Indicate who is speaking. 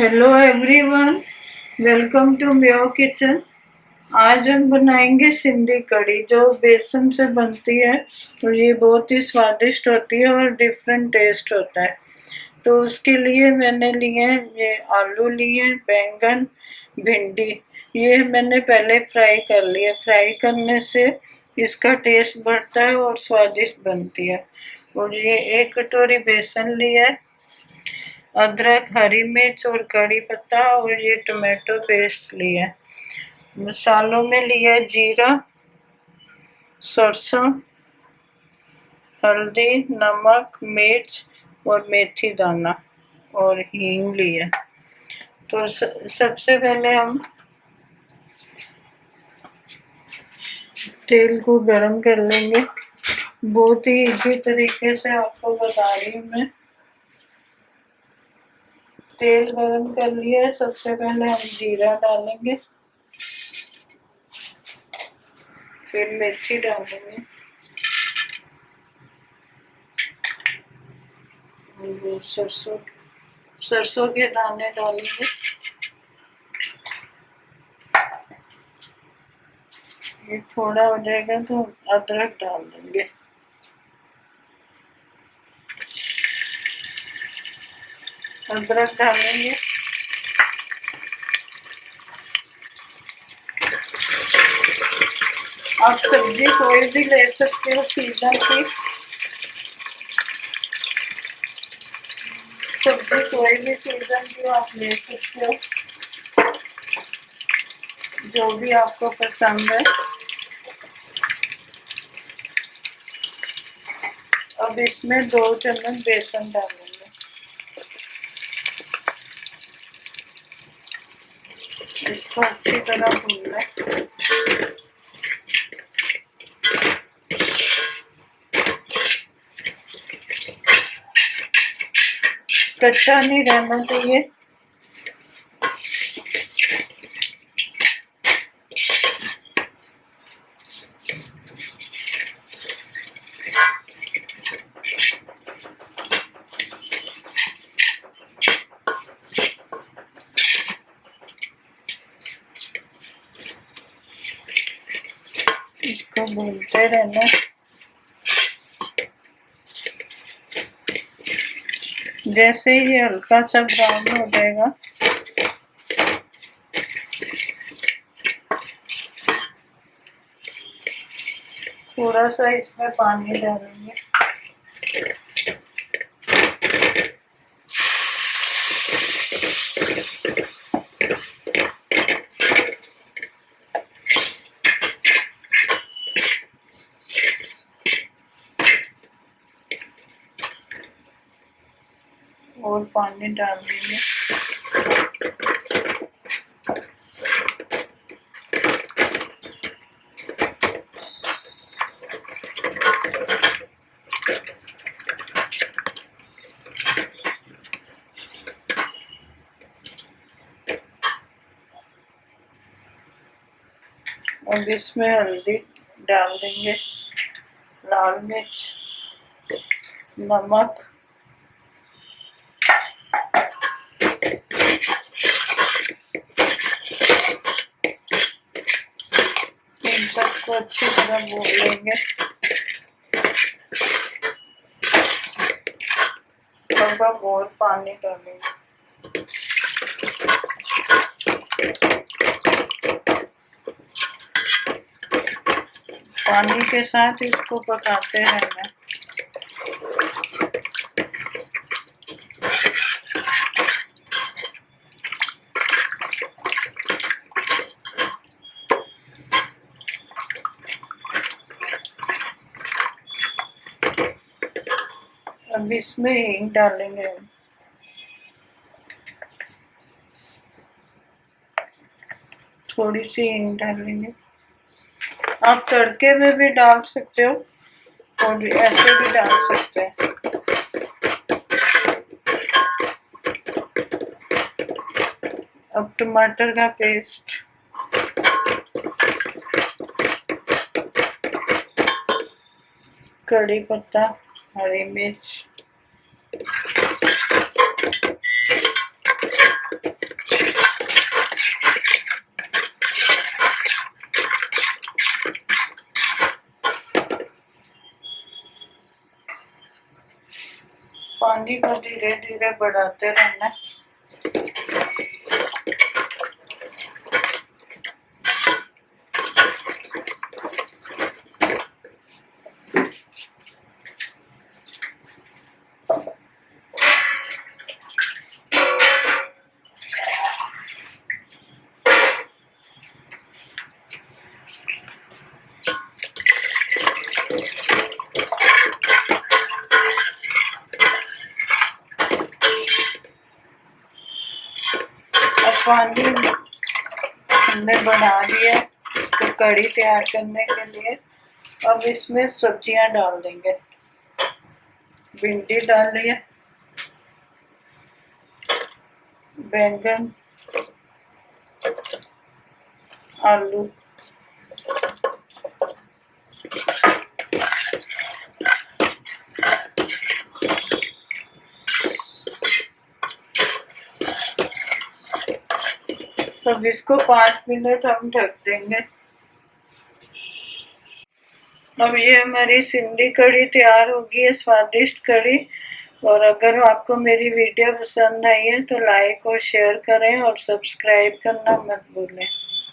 Speaker 1: Hello everyone, welcome to my kitchen. आज हम बनाएंगे सिंधी कढ़ी जो बेसन से बनती है और ये बहुत ही स्वादिष्ट होती है और डिफरेंट टेस्ट होता है। तो उसके लिए मैंने लिए ये आलू लिए, बैंगन, भिंडी। ये मैंने पहले फ्राई कर लिया। फ्राई करने से इसका टेस्ट बढ़ता है और स्वादिष्ट बनती है। और ये 1 कटोरी बेसन लिया है, अदरक, हरी मिर्च और कड़ी पत्ता और ये टोमेटो पेस्ट लिया है। मसालों में लिया है जीरा, सरसों, हल्दी, नमक, मिर्च और मेथी दाना और हींग लिया। तो सबसे पहले हम तेल को गरम कर लेंगे। बहुत ही इजी तरीके से आपको बता रही हूँ मैं। तेल गरम कर लिया है। सबसे पहले हम जीरा डालेंगे, फिर मेथी डालेंगे और सरसों के दाने डालेंगे। ये थोड़ा हो जाएगा तो अदरक डाल देंगे। अदरक डालेंगे। आप सब्जी कोई भी ले सकते हो, सीजन की सब्जी कोई भी सीजन की आप ले सकते हो, जो भी आपको पसंद है। अब इसमें 2 चम्मच बेसन डालेंगे। इसको अच्छी तरह भूनना है। कच्चा नहीं रहना चाहिए। इसको भूनते रहना। जैसे ये हल्का सा ब्राउन हो जाएगा, थोड़ा सा इसमें पानी डालेंगे। और पानी डाल देंगे। अब इसमें हल्दी डाल देंगे, लाल मिर्च, नमक, इन सबको अच्छी तरह भून लेंगे। अब और पानी डालेंगे। पानी के साथ इसको पकाते रहना। अब इसमें हींग डालेंगे। थोड़ी सी हींग डालेंगे। आप तड़के में भी डाल सकते हो और ऐसे भी डाल सकते हैं। अब टमाटर का पेस्ट, कड़ी पत्ता, हरी मिर्च, पानी को धीरे धीरे बढ़ाते रहना। पानी हमने बढ़ा दिया इसको कढ़ी तैयार करने के लिए। अब इसमें सब्जियां डाल देंगे। भिंडी डाल लिया, बैंगन, आलू, अब इसको 5 मिनट हम ढक देंगे। अब ये हमारी सिंधी कढ़ी तैयार होगी है, स्वादिष्ट कढ़ी। और अगर आपको मेरी वीडियो पसंद आई है तो लाइक और शेयर करें और सब्सक्राइब करना मत भूलें।